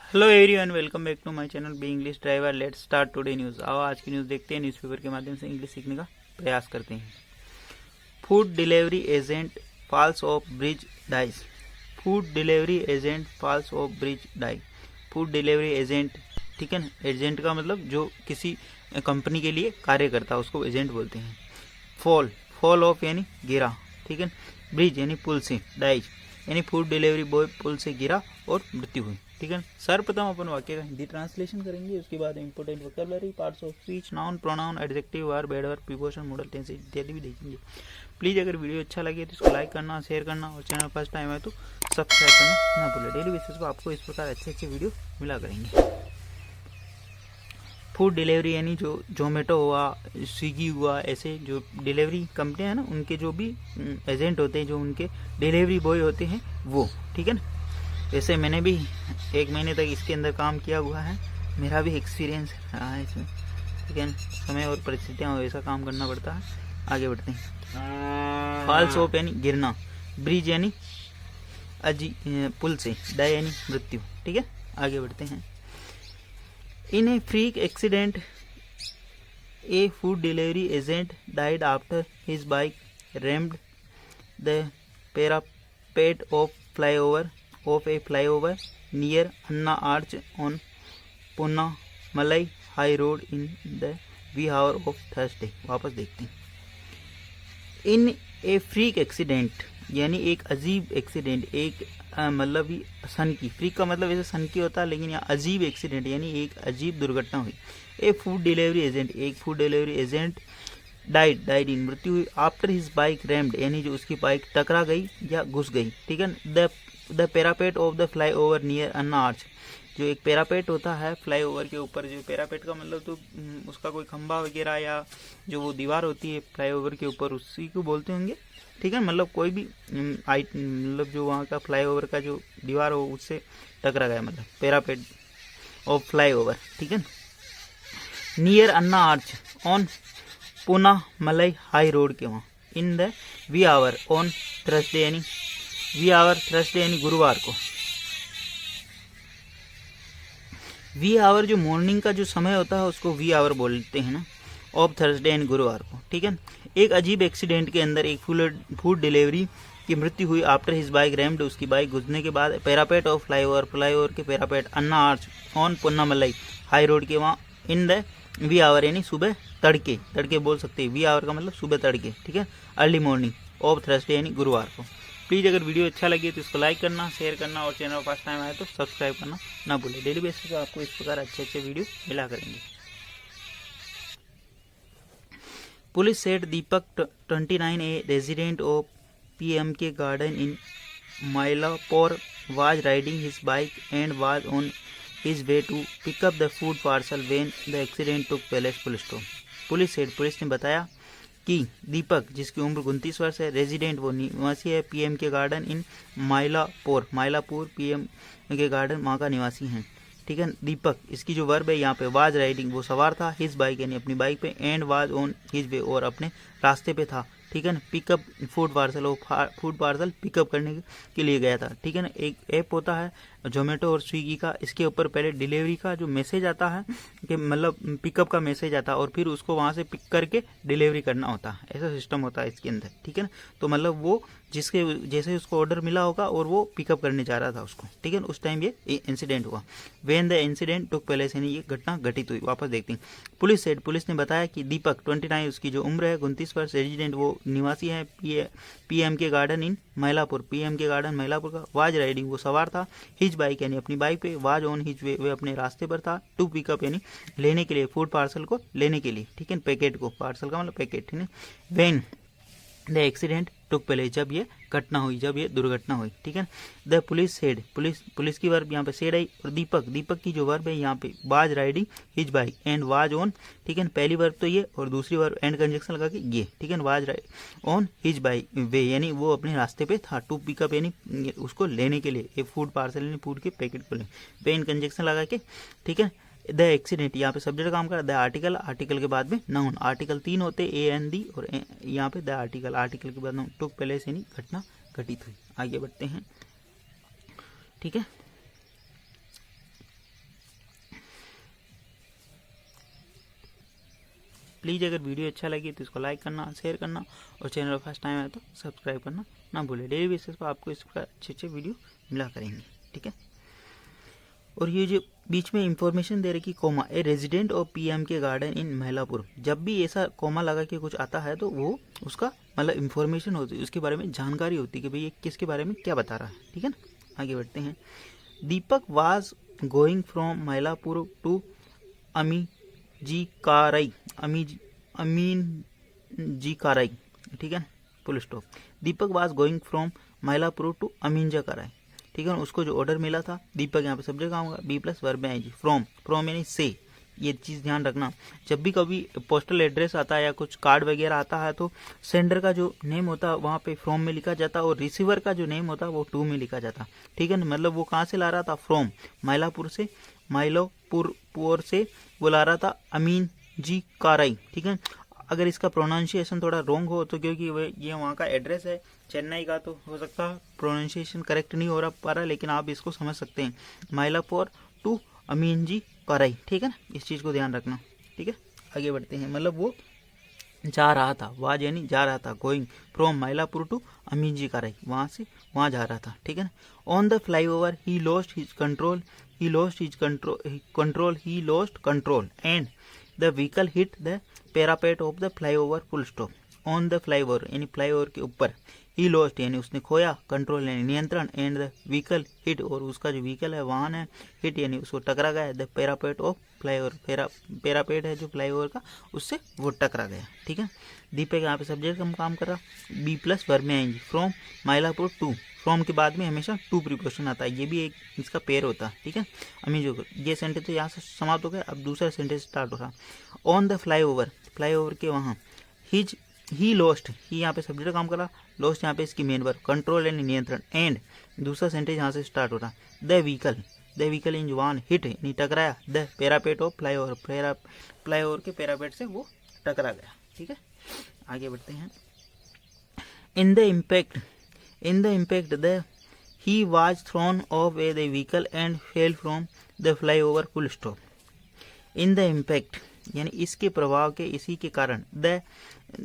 Hello everyone, welcome back to my channel B English driver. Let's start today news. आओ आज की news देखते हैं। न्यूज़पेपर के माध्यम से इंग्लिश सीखने का प्रयास करते हैं। Food delivery agent falls off bridge dies. Food delivery agent falls off bridge die. Food delivery agent, ठीक है ना। एजेंट का मतलब जो किसी कंपनी के लिए कार्य करता है उसको एजेंट बोलते हैं। फॉल, फॉल ऑफ यानी गिरा, ठीक है। ब्रिज यानी पुल से, डाइज यानी फूड डिलीवरी बॉय पुल से गिरा और मृत्यु हुई, ठीक है। सर्वप्रथम अपन वाक्य का हिंदी ट्रांसलेशन करेंगे, उसके बाद important vocabulary, parts of speech, noun, pronoun, adjective, verb, adverb, preposition, modal tense इत्यादि भी देखेंगे। प्लीज़ अगर वीडियो अच्छा लगे तो इसको लाइक करना, शेयर करना और चैनल फर्स्ट टाइम है तो सब्सक्राइब करना ना भूलें। डेली बेसिस पर आपको इस प्रकार अच्छे वीडियो मिला करेंगे। फूड डिलीवरी यानी जो जोमेटो हुआ, स्विगी हुआ, ऐसे जो डिलीवरी कंपनियां हैं ना, उनके जो भी एजेंट होते हैं, जो उनके डिलीवरी बॉय होते हैं वो, ठीक है ना। वैसे मैंने भी 1 महीने तक इसके अंदर काम किया हुआ है, मेरा भी एक्सपीरियंस रहा है इसमें, ठीक है। समय और परिस्थितियाँ वैसा काम करना पड़ता है। आगे बढ़ते हैं। फॉल्स ऑफ यानी गिरना, ब्रिज यानी पुल से, डाई यानी मृत्यु, ठीक है। आगे बढ़ते हैं। In a freak accident, a food delivery agent died after his bike rammed the parapet of a flyover near Anna Arch on Punnamalai High Road in the wee hour of Thursday। वापस देखते हैं। इन ए freak accident यानी एक अजीब accident, एक मतलब ही सन की, freak का मतलब ऐसे सन की होता है, लेकिन यहाँ अजीब एक्सीडेंट यानी एक अजीब दुर्घटना हुई। ए फूड डिलीवरी एजेंट, एक food delivery agent died in, मृत्यु हुई। आफ्टर हिज बाइक रैम्ड यानी जो उसकी बाइक टकरा गई या घुस गई, ठीक है। The parapet of the fly over near Anna arch, जो एक पैरापेट होता है फ्लाई ओवर के ऊपर, जो पैरापेट का मतलब तो उसका कोई खंभा वगैरह या जो वो दीवार होती है फ्लाई ओवर के ऊपर, उसी को बोलते होंगे, ठीक है। मतलब कोई भी मतलब जो वहाँ का फ्लाई ओवर का जो दीवार हो उससे टकरा गया, मतलब पैरापेट ऑफ फ्लाई ओवर, ठीक है। Near Anna arch on Poonamallee high road के वहाँ, in the wee hour on Thursday यानी वी आवर थर्सडे यानी गुरुवार को। वी आवर जो मॉर्निंग का जो समय होता है उसको वी आवर बोलते हैं ना, ऑफ थर्सडे यानी गुरुवार को, ठीक है। एक अजीब एक्सीडेंट के अंदर एक फूड डिलीवरी की मृत्यु हुई। आफ्टर हिज बाइक रैम्ड, उसकी बाइक घुसने के बाद पैरापेट ऑफ फ्लाईओवर के parapet Anna arch on Poonamallee high road के वहाँ, इन द वी आवर यानी सुबह तड़के, तड़के बोल सकते हैं। वी आवर का मतलब सुबह तड़के, ठीक है, अर्ली मॉर्निंग ऑफ थर्सडे यानी गुरुवार को। प्लीज़ अगर वीडियो अच्छा लगे तो इसको लाइक करना, शेयर करना और चैनल फर्स्ट टाइम आए तो सब्सक्राइब करना ना भूलें। डेली बेसिस पर आपको इस प्रकार अच्छे वीडियो मिला करेंगे। Police said Deepak, 29, a resident of PMK Garden in Mylapore, was riding his bike and was on his way to pick up the food parcel when the accident took place, full stop। Police said, police ने बताया कि दीपक, जिसकी उम्र 29 वर्ष है, resident वो निवासी है पीएम के गार्डन इन माइलापुर पीएम के गार्डन वहाँ का निवासी है, ठीक है। दीपक, इसकी जो वर्ब है यहाँ पे वाज राइडिंग, वो सवार था, हिज बाइक यानी अपनी बाइक पे, and was on his way और अपने रास्ते पे था, ठीक है ना। पिकअप फूड पार्सल, वो फूड पार्सल पिकअप करने के लिए गया था, ठीक है ना। एक ऐप होता है जोमेटो और स्विगी का, इसके ऊपर पहले डिलीवरी का जो मैसेज आता है कि मतलब पिकअप का मैसेज आता है और फिर उसको वहाँ से पिक करके डिलीवरी करना होता है, ऐसा सिस्टम होता है इसके अंदर, ठीक है ना। तो मतलब वो जिसके जैसे उसको ऑर्डर मिला होगा और वो पिकअप करने जा रहा था उसको, ठीक है, उस टाइम ये इंसिडेंट हुआ। When the incident took place यानी ये घटना घटित हुई। वापस देखते हैं। पुलिस सेड, पुलिस ने बताया कि दीपक 29, उसकी जो उम्र है 29 वर्ष, रेजिडेंट वो निवासी है PM K garden in महिलापुर, PM K garden महिलापुर का, वाज राइडिंग वो सवार था, हिज बाइक यानी अपनी बाइक पे, वाज ऑन हिज वे वे अपने रास्ते पर था, टू पिकअप यानी लेने के लिए, फूड पार्सल को लेने के लिए, ठीक है, पैकेट को, पार्सल का मतलब पैकेट, ठीक है। When the accident took place, जब ये घटना हुई, जब ये दुर्घटना हुई, ठीक है। द पुलिस सेड, पुलिस की वर्ब यहाँ पे सेड आई, और दीपक की जो वर्ब है यहाँ पे was riding his bike and was on, ठीक है। पहली वर्ब तो ये और दूसरी वर्ब एंड कंजक्शन लगा के ये, ठीक है। वाज ऑन हिज बाइक वे यानी वो अपने रास्ते पे था, टू पिकअप यानी उसको लेने के लिए, एक फूड पार्सल यानी फूड के पैकेट को लेने, पे एंड कंजक्शन लगा के, ठीक है। द एक्सीडेंट, यहाँ पे सब्जेक्ट काम कर, द आर्टिकल, आर्टिकल के बाद में नाउन, आर्टिकल 3 होते ए एन दी, और यहाँ पे द आर्टिकल, आर्टिकल के बाद नाउन, टुक प्लेस यानी घटना घटित हुई। आगे बढ़ते हैं, ठीक है। प्लीज़ अगर वीडियो अच्छा लगे तो इसको लाइक करना, शेयर करना और चैनल फर्स्ट टाइम आए तो सब्सक्राइब करना ना भूलें। डेली बेसिस पर आपको इसका अच्छे अच्छे वीडियो मिला करेंगे, ठीक है। और ये जो बीच में इंफॉर्मेशन दे रही कि कोमा a resident of PM K garden in Mylapore, जब भी ऐसा कोमा लगा के कुछ आता है तो वो उसका मतलब इंफॉर्मेशन होती है, उसके बारे में जानकारी होती है कि भाई ये किसके बारे में क्या बता रहा है, ठीक है ना। आगे बढ़ते हैं। Deepak was going from Mylapore to Aminjikarai, Aminjikarai, ठीक है, full stop. Deepak was going from Mylapore to Aminjikarai, ठीक है। उसको जो ऑर्डर मिला था, दीपक यहाँ पे सब्जेक्ट काम होगा, बी प्लस वर्ब में आएगी फ्रॉम, फ्रॉम यानी से। ये चीज़ ध्यान रखना, जब भी कभी पोस्टल एड्रेस आता है या कुछ कार्ड वगैरह आता है तो सेंडर का जो नेम होता है वहाँ पे फ्रॉम में लिखा जाता है और रिसीवर का जो नेम होता है वो टू में लिखा जाता, ठीक है ना। मतलब वो कहाँ से ला रहा था, फ्रॉम महिलापुर से, माइलोपुर से वो ला रहा था अमीन जी काराई, ठीक है। अगर इसका प्रोनाउंसिएशन थोड़ा रॉन्ग हो तो क्योंकि ये वहाँ का एड्रेस है चेन्नई का, तो हो सकता है प्रोनाउंसिएशन करेक्ट नहीं हो पा रहा, लेकिन आप इसको समझ सकते हैं, माइलापुर टू अमीन जी कराई, ठीक है ना। इस चीज़ को ध्यान रखना, ठीक है। आगे बढ़ते हैं। मतलब वो जा रहा था, वाज यानी जा रहा था, गोइंग फ्रॉम माइलापुर टू अमीन जी कराई, वहाँ से वहाँ जा रहा था, ठीक है ना। On the flyover he lost his control, he lost control and the vehicle hit the parapet of the flyover, full stop. On the flyover यानी फ्लाईओवर के ऊपर, ही लॉस्ट यानी उसने खोया, कंट्रोल यानी नियंत्रण, एंड द व्हीकल हिट और उसका जो व्हीकल है वाहन है, हिट यानी उसको टकरा गया, the parapet of flyover, parapet है जो फ्लाईओवर का, उससे वो टकरा गया, ठीक है। दीपक यहाँ पे सब्जेक्ट का काम कर रहा, बी प्लस वर्ब में आएंगी, फ्रॉम माइलापुर टू, फ्रॉम के बाद में हमेशा टू प्रीपोजिशन आता है, ये भी एक इसका पेयर होता है, ठीक है। अमी जो ये सेंटेंस तो यहाँ से समाप्त हो गया, अब दूसरा सेंटेंस स्टार्ट हो रहा। ऑन द फ्लाईओवर, फ्लाईओवर के वहाँ, ही लॉस्ट, ही यहाँ पे सब्जेक्ट काम करा, लॉस्ट यहाँ पे इसकी मेन वर्ब, कंट्रोल यानी नियंत्रण, एंड दूसरा सेंटेंस यहाँ से स्टार्ट हो रहा, द व्हीकल इन जवान हिट यानी टकराया, the parapet of flyover, flyover के पैरापेट से वो टकरा गया, ठीक है। आगे बढ़ते हैं। In the impact the he was thrown of A the vehicle and fell from the flyover, full stop. In the impact यानी इसके प्रभाव के, इसी के कारण, the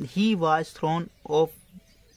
he was thrown of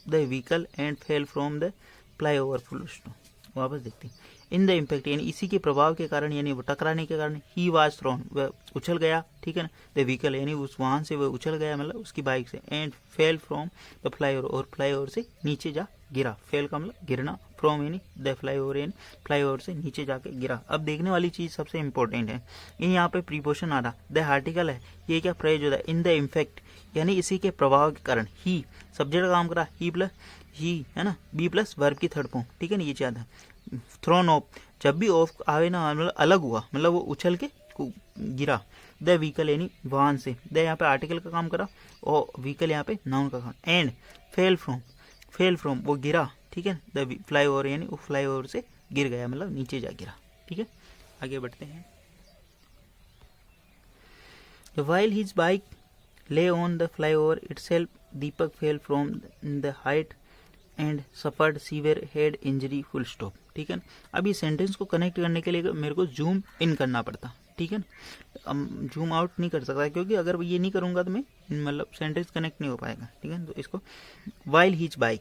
the vehicle and fell from the flyover, full stop. वापस देखते हैं। इन द इम्पैक्ट यानी इसी के प्रभाव के कारण, यानी वो टकराने के कारण, ही वाज थ्रोन वह उछल गया, ठीक है ना, द व्हीकल यानी उस वाहन से वह उछल गया, मतलब उसकी बाइक से, and fell from the flyover और फ्लाईओवर से नीचे जा गिरा, फेल का मतलब गिरना, फ्रॉम यानी द फ्लाईओवर यानी फ्लाईओवर से नीचे जाके गिरा। अब देखने वाली चीज सबसे इंपॉर्टेंट है, ये यहाँ पे प्रीपोजिशन आ रहा, द आर्टिकल है, ये क्या फ्रेज होता है, इन द इम्पैक्ट यानी इसी के प्रभाव के कारण, ही सब्जेक्ट का काम करा, ही प्लस ही है ना, बी प्लस वर्ब की थर्ड फॉर्म, ठीक है ना, ये चाहता है। थ्रोन ऑफ, जब भी ऑफ आवे ना मतलब अलग हुआ, मतलब वो उछल के गिरा, द व्हीकल यानी वाहन से, द यहाँ पे आर्टिकल का काम करा और व्हीकल यहाँ पे नाउन का काम, एंड फेल फ्रॉम वो गिरा, ठीक है, द फ्लाईओवर यानी वो फ्लाईओवर से गिर गया, मतलब नीचे जा गिरा, ठीक है। आगे बढ़ते हैं। While his bike lay on the flyover itself, Deepak fell from the height and suffered severe head injury, full stop, ठीक है ना। अब ये सेंटेंस को कनेक्ट करने के लिए मेरे को जूम इन करना पड़ता, ठीक है ना, जूम आउट नहीं कर सकता, क्योंकि अगर ये नहीं करूंगा तो मैं मतलब सेंटेंस कनेक्ट नहीं हो पाएगा, ठीक है ना। तो इसको वाइल हिज बाइक,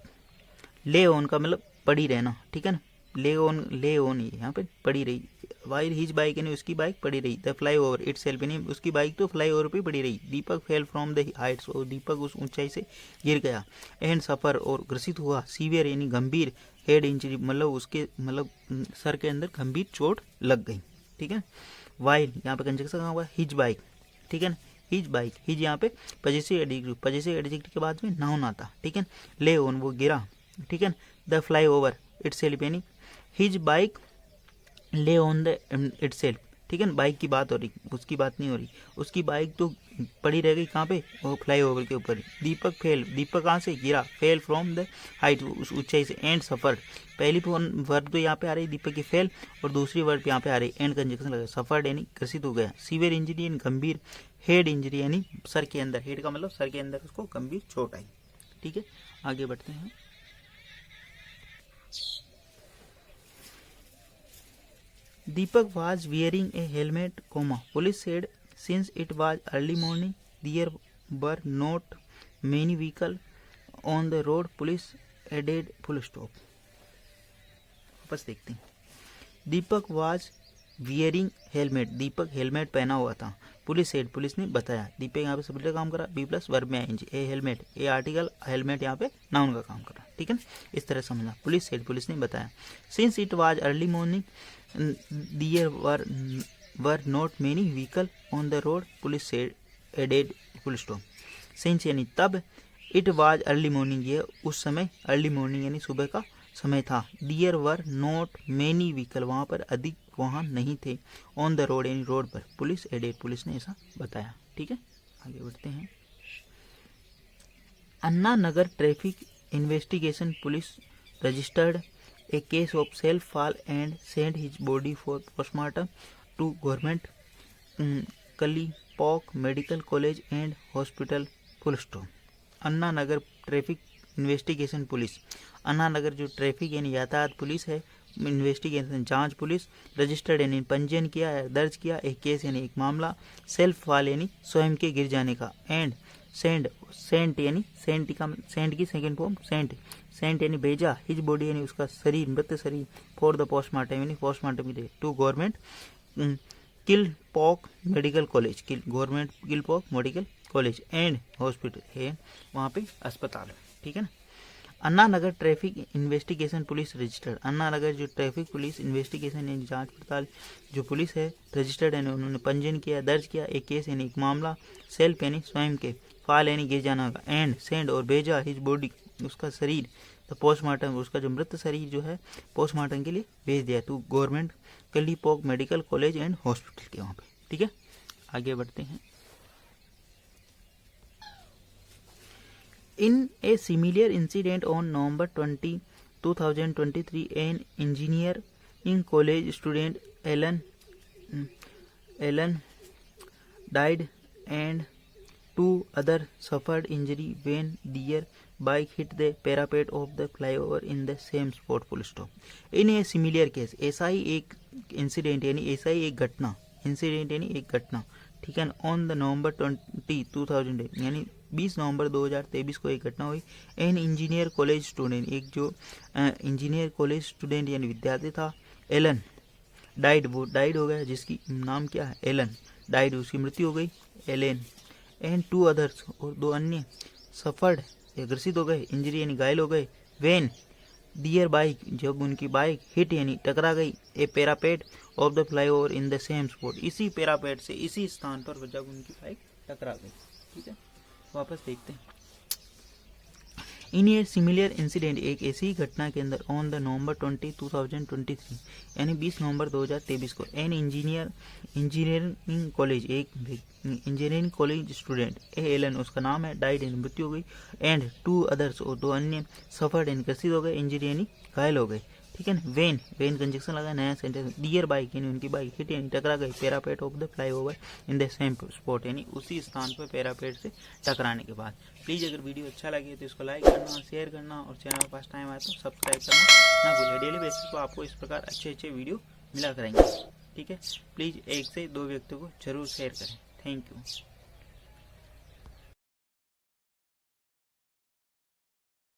ले ऑन का मतलब पड़ी रहना, ठीक है ना, ले ऑन यहाँ पे पड़ी रही, वाइल हिज बाइक यानी उसकी बाइक पड़ी रही, the fly over it self यानी उसकी बाइक तो फ्लाई ओवर पे पड़ी रही, दीपक फेल फ्रॉम द हाइट्स और दीपक उस ऊंचाई से गिर गया, एंड सफर और ग्रसित हुआ, सीवियर यानी गंभीर, हेड इंजरी मतलब उसके मतलब सर के अंदर गंभीर चोट लग गई, ठीक है। वाइल यहाँ पे कंजक्शन कहाँ हुआ, हिज बाइक, ठीक है ना, हिज बाइक, हिज यहाँ पे पजेसिव एडजेक्टिव के बाद में नाउन आता, ठीक है। ले ऑन वो गिरा, ठीक है। The fly over it self यानी हिज बाइक ले ऑन द इट सेल्फ, ठीक है ना, बाइक की बात हो रही, उसकी बात नहीं हो रही, उसकी बाइक तो पड़ी रह गई कहाँ पे, वो फ्लाई ओवर के ऊपर। दीपक कहाँ से गिरा, फेल फ्रॉम द हाइट उस ऊंचाई से, एंड सफर्ड, पहली वर्ब तो यहाँ पे आ रही दीपक की फेल और दूसरी वर्ब यहाँ पे आ रही एंड कंजक्शन लगा, सफर्ड यानी ग्रसित हो गया, सीवियर इंजरी यानी गंभीर, हेड इंजरी यानी सर के अंदर, हेड का मतलब सर के अंदर उसको गंभीर चोट आई, ठीक है। आगे बढ़ते हैं। Deepak was wearing a helmet, police said since it was early morning there were not many vehicle on the road, police added full stop. वापस देखते हैं। Deepak was wearing helmet, Deepak helmet पहना हुआ था। पुलिस सेड, पुलिस ने बताया। दीपक यहाँ पे सब्जेक्ट काम करा, बी प्लस वर्ब में आईएनजी, ए हेलमेट, ए आर्टिकल, हेलमेट यहाँ पे नाउन का काम करा। ठीक है, इस तरह समझना। पुलिस सेड, पुलिस ने बताया। Since it was early morning there were not many vehicle on the road, police said added full stop. Since यानी तब, इट वाज अर्ली मॉर्निंग ये उस समय, अर्ली मॉर्निंग यानी सुबह का समय था। There were not many vehicle वहाँ पर अधिक वाहन नहीं थे। ऑन द रोड यानी रोड पर, पुलिस एडेड, पुलिस ने ऐसा बताया। ठीक है, आगे बढ़ते हैं। Anna Nagar traffic investigation police registered a case of self fall and send his body for postmortem to government Kilpauk medical college and hospital, full stop. Anna Nagar traffic investigation police, Anna Nagar जो ट्रैफिक यानी यातायात पुलिस है, इन्वेस्टिगेशन जांच पुलिस, रजिस्टर्ड यानी पंजीयन किया है, दर्ज किया, एक केस यानी एक मामला, सेल्फ फॉल यानी स्वयं के गिर जाने का, एंड सेंट यानी सेंट की सेकंड फॉर्म सेंट यानी भेजा, हिज बॉडी यानी उसका शरीर, मृत शरीर, फॉर द पोस्टमार्टम यानी पोस्टमार्टम के लिए, to government Kilpauk medical college, government Kilpauk medical college and hospital है, वहाँ पे अस्पताल है। ठीक है ना। Anna Nagar traffic investigation police registered, Anna Nagar जो ट्रैफिक पुलिस इन्वेस्टिगेशन यानी जांच पड़ताल जो पुलिस है, रजिस्टर्ड यानी उन्होंने पंजीयन किया, दर्ज किया, एक केस यानी एक मामला, सेल्फ यानी स्वयं के, फाल यानी गिर जाना का, एंड सेंड और भेजा, हिज बॉडी उसका शरीर, तो पोस्टमार्टम उसका जो मृत शरीर जो है पोस्टमार्टम के लिए भेज दिया, to government Kilpauk medical college and hospital के वहाँ पे। ठीक है, आगे बढ़ते हैं। In a similar incident on November 20, 2023, an engineering college student Ellen died and two others suffered injury when their bike hit the parapet of the flyover in the same spot, full stop. In a similar case, ऐसा ही एक incident यानी ऐसा ही एक घटना, incident यानी एक घटना, ठीक है, ऑन द नवंबर 20, 2000 यानी 20 नवंबर 2023 को एक घटना हुई। एन इंजीनियर कॉलेज स्टूडेंट, एक जो इंजीनियर कॉलेज स्टूडेंट यानी विद्यार्थी था, एलन डाइड, वो डाइड हो गया, जिसकी नाम क्या है एलन, डाइड उसकी मृत्यु हो गई, एलेन, एंड टू अदर्स और दो अन्य सफर्ड ग्रसित हो गए, इंजरी यानी घायल हो गए, वेन दियर बाइक जब उनकी बाइक हिट यानी टकरा गई, a parapet of the flyover in the same spot, इसी पैरापेट से इसी स्थान पर जब उनकी बाइक टकरा गई। ठीक है, वापस देखते हैं। इन ए सिमिलर इंसिडेंट, एक ऐसी ही घटना के अंदर, ऑन द नवंबर 20, 2023 यानी 20 नवंबर 2023 को, एन इंजीनियरिंग कॉलेज, एक इंजीनियरिंग कॉलेज स्टूडेंट एलन उसका नाम है, डाइड यानी मृत्यु हो गई, एंड टू अदर्स और दो अन्य सफर्ड यानी ग्रसित हो गए, इंजरी यानी घायल हो गए। ठीक है ना। वेन कंजक्शन लगा, नया सेंटेंस, डियर बाइक यानी उनकी बाइक हिट यानी टकरा गई, parapet of the flyover in the same spot यानी उसी स्थान पर पैरापेट से टकराने के बाद। प्लीज़ अगर वीडियो अच्छा लगे तो इसको लाइक करना, शेयर करना और चैनल फर्स्ट टाइम आए तो सब्सक्राइब करना ना भूलें। डेली बेसिस पर आपको इस प्रकार अच्छे वीडियो मिला करेंगे। ठीक है, प्लीज़ 1 से 2 व्यक्तियों को जरूर शेयर करें। Thank you.